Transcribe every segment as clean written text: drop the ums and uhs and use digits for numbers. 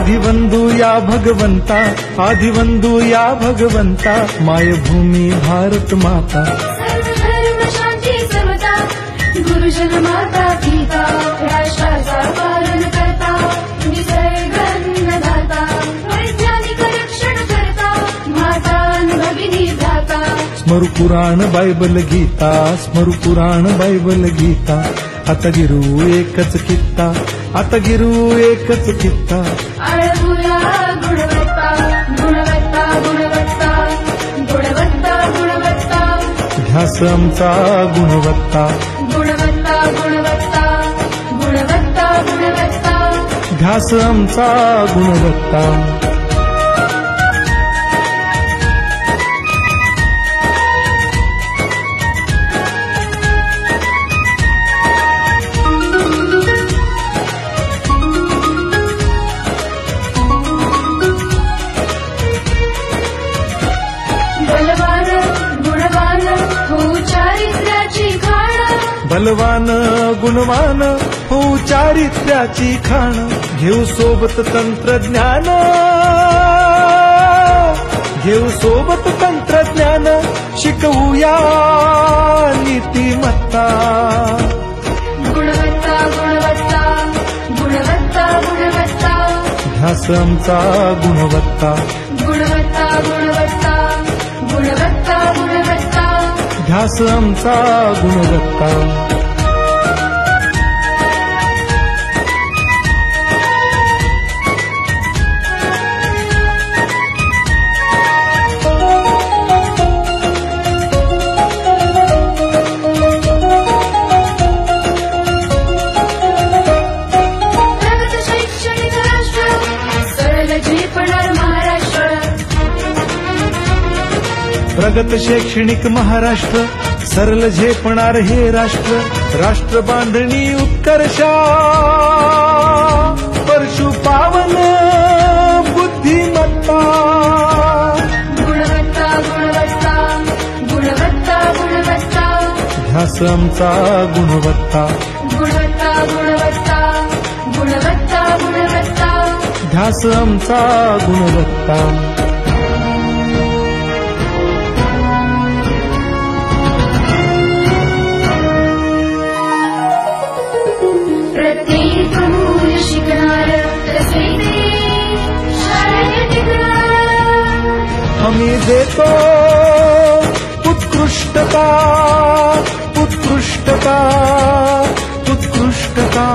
आदिवंदू या भगवंता, आदिवंदू या भगवंता, मायभूमी भारत माता। सर्वधर्म शांती समता, गुरुजन माता पिता, राष्ट्राचा पालन करता, निसर्ग अन्नदाता, वैज्ञानिक रक्षण करता, माता भगिनी भ्राता। स्मरू पुराण बायबल गीता, स्मरू पुराण बायबल गीता, आता गिरू एकच कित्ता, आता गिरू एकच कित्ता। आळवूया गुणवत्ता, गुणवत्ता, गुणवत्ता, गुणवत्ता, गुणवत्ता, ध्यास आमचा गुणवत्ता, गुणवत्ता, गुणवत्ता, गुणवत्ता, गुणवत्ता। ध्यास आमचा गुणवत्ता। बलवान गुणवान हो चारित्र्याची खाण, बलवान गुणवान हो चारित्र्याची खाण, घेऊ सोबत तंत्रज्ञान, घेऊ सोबत तंत्रज्ञान, शिकवूया नीतिमत्ता। गुणवत्ता, गुणवत्ता, गुणवत्ता, गुणवत्ता, ध्यास आमचा गुणवत्ता, गुणवत्ता, गुणवत्ता, गुणवत्ता, गुणवत्ता। ध्यास आमचा गुणवत्ता। प्रगत शैक्षणिक राष्ट्र, सरळ झेपणार महाराष्ट्र। प्रगत शैक्षणिक महाराष्ट्र, सरल झेपणार हे राष्ट्र, राष्ट्र बांधणी उत्कर्षा, परशु पावन बुद्धिमत्ता। गुणवत्ता, गुणवत्ता, गुणवत्ता, गुणवत्ता, ध्यास आमचा गुणवत्ता, गुणवत्ता, गुणवत्ता, गुणवत्ता, गुणवत्ता। ध्यास आमचा गुणवत्ता। प्रत्येक मूल शिकणार, तसे ते शाळेत टिकणार। हमी देतो उत्कृष्टता, उत्कृष्टता, उत्कृष्टता,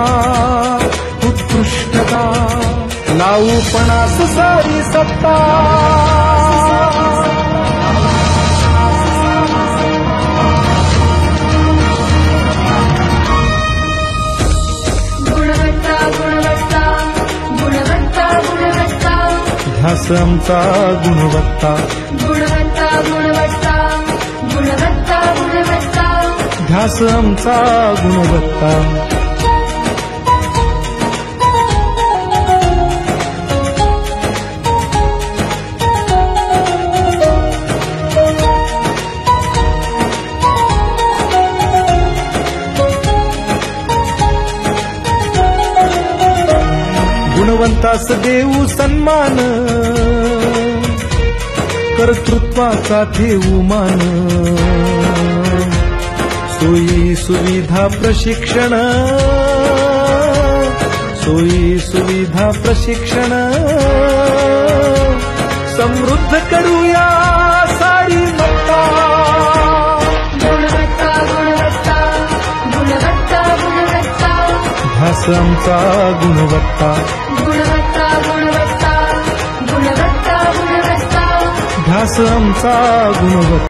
उत्कृष्टता, लावू पणास सारी सत्ता। गुणवत्ता, गुणवत्ता, गुणवत्ता, गुणवत्ता, ध्यास आमचा गुणवत्ता, गुणवत्ता, गुणवत्ता, गुणवत्ता, गुणवत्ता। ध्यास आमचा गुणवत्ता। गुणवंतास देऊ सन्मान, कर्तृत्वाचा ठेवू मान, सोयी सुविधा प्रशिक्षण, सोयी सुविधा प्रशिक्षण, समृद्ध करूया सारी मत्ता। गुणवत्ता, गुणवत्ता, गुणवत्ता, गुणवत्ता, ध्यास आमचा गुणवत्ता, गुणवत्ता, गुणवत्ता, गुणवत्ता, गुणवत्ता। ध्यास आमचा गुणवत्ता।